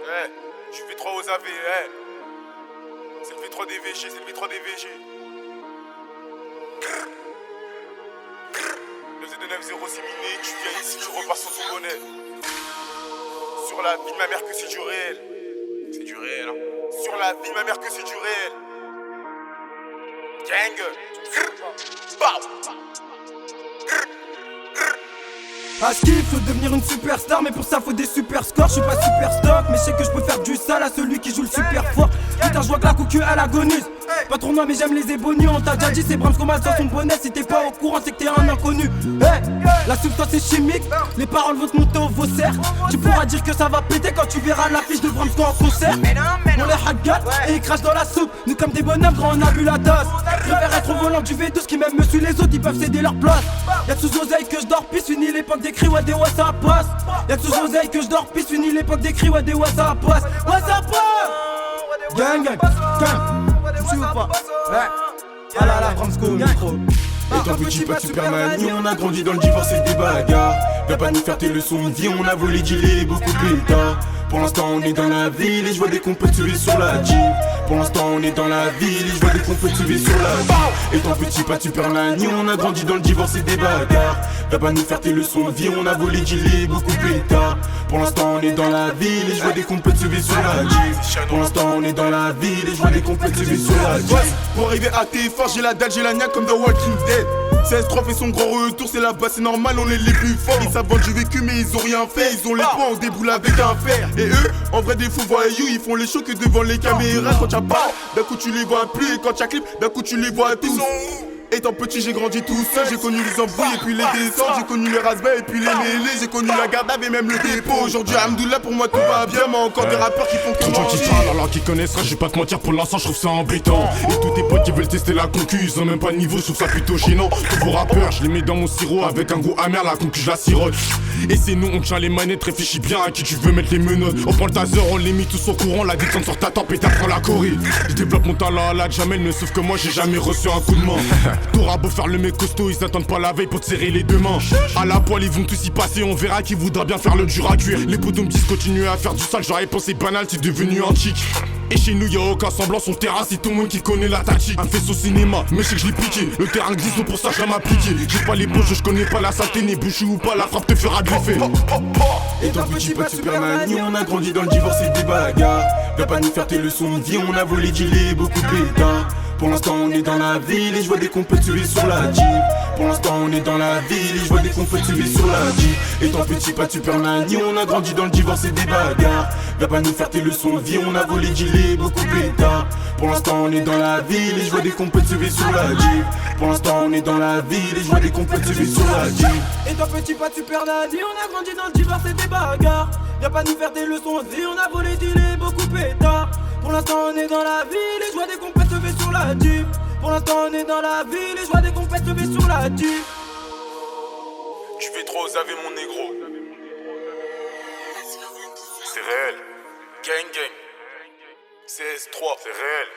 Je fais 3 aux AV, c'est le V3 des VG, c'est le V3 des VG. Le Z2906 miné, tu viens ici, tu repars sur ton bonnet. Sur la vie de ma mère que c'est du réel. C'est du réel, hein. Sur la vie de ma mère que c'est du réel. Gang. Bow. À ski, faut devenir une superstar, mais pour ça faut des super scores. Je suis pas super stock, mais je sais que je peux faire du sale à celui qui joue le super fort. Putain, je vois que la cocu elle agonise. Pas trop noir, mais j'aime les ébonies. On t'a déjà dit, c'est Brahms qu'on mal sur son bonnet. Si t'es pas au courant, c'est que t'es un inconnu. La substance est chimique, les paroles vont te monter au faussaire. Tu pourras dire que ça va péter quand tu verras l'affiche de Brahms en concert. On les hackgat et ils crachent dans la soupe. Nous, comme des bonhommes, quand on a bu la dose. Je préfère être au volant du V12 qui même me suit, les autres ils peuvent céder leur place. Y'a que sous oseille que je dors, pisse, fini l'époque des cris, ouais, des ouais, ça passe. Y'a que sous oseille que je dors, pisse, fini l'époque des cris, ouais, des ouais, ça passe. Ouais, ça passe. Gang, gang, gang. Tu suis ou pas? Ouais. Ah là là, Brahms au micro. Étant petit, pas de Superman, on a grandi dans le divorce et des bagarres. Viens pas nous faire tes leçons de vie, on a volé, dealé, beaucoup pétard. Pour l'instant on est dans la ville et je vois des compètes tuer sur la Jeep. Pour l'instant on est dans la ville et je vois des compètes tuer sur la Jeep. Étant petit, pas de Superman, on a grandi dans le divorce et des bagarres. Viens pas nous faire tes leçons de vie, on a volé, dealé, beaucoup pétard. Pour l'instant on est dans la ville et je vois des compètes tuer sur la Jeep. Pour l'instant on est dans la ville et je vois des compètes tuer sur la Jeep. Pour arriver à tes forces, j'ai la dalle, j'ai la niaque comme The Walking Dead. 16-3 fait son gros retour, c'est là-bas, c'est normal, on est les plus forts. Ils savent vendre du vécu mais ils ont rien fait, ils ont les poings, on déboule avec un fer. Et eux, en vrai des fous voyous, ils font les shows que devant les caméras. Quand t'as pas, d'un coup tu les vois plus, et quand t'as clip, d'un coup tu les vois tous. Étant petit j'ai grandi tout seul, j'ai connu les embrouilles et puis les descentes. J'ai connu les rasbats et puis les mêlées, j'ai connu la garde et même le dépôt. Aujourd'hui Alhamdoulilah pour moi tout va bien, mais encore des rappeurs qui font que Trop de gens qui parlent alors qu'ils connaissent, je vais pas te mentir, pour l'instant je trouve ça embêtant. Et tous tes potes qui veulent tester la concu, ils ont même pas de niveau, je trouve ça plutôt gênant. Tous vos rappeurs, je les mets dans mon sirop avec un goût amer, la concu je la sirote. Et c'est nous, on tient les manettes, réfléchis bien à qui tu veux mettre les menottes. On prend le taser, on les met tous au courant, la descente sur ta tempe et t'apprends la Corée. Je développe mon talent à la Jamel, mais sauf que moi j'ai jamais reçu un coup de main. T'auras beau faire le mec costaud, ils attendent pas la veille pour te serrer les deux mains. À la poêle ils vont tous y passer, on verra qui voudra bien faire le dur à cuire. Les potos me disent continuer à faire du sale, j'aurais pensé banal, c'est devenu un chic. Et chez nous y'a aucun semblant, son terrain c'est tout le monde qui connaît la tactique. Un faisceau cinéma, mais je sais que je l'ai piqué. Le terrain glisse, donc pour ça je m'appliquer. J'ai pas les poches, je connais pas la saleté, né bouché ou pas, la frappe te fera de l'effet. Étant petit, pas de Superman, on a grandi dans le divorce et des bagarres. Viens pas nous faire tes leçons de vie, on a volé, dealé, beaucoup pétard. Pour l'instant on est dans la ville et je vois des compètes tuer sur la Jeep. Pour l'instant on est dans la ville et je vois des compètes tuer sur la Jeep. Étant petit, pas de Superman, on a grandi dans le divorce et des bagarres. Viens pas nous faire tes leçons de vie, on a volé, dealé, beaucoup pétard. Pour l'instant on est dans la ville et je vois des compètes tuer sur la Jeep. Pour l'instant on est dans la ville et je vois des compètes tuer sur la Jeep. Étant petit, pas de Superman, on a grandi dans le divorce et des bagarres. Viens pas nous faire des leçons de vie, on a volé, dealé, beaucoup pétard. Pour l'instant on est dans la ville et je vois des compètes lever sur la Jeep. Pour l'instant on est dans la ville et je vois des compètes lever sur la Jeep. Tu fais 3 aux AV mon négro. C'est réel. Gang gang. CS3, c'est réel.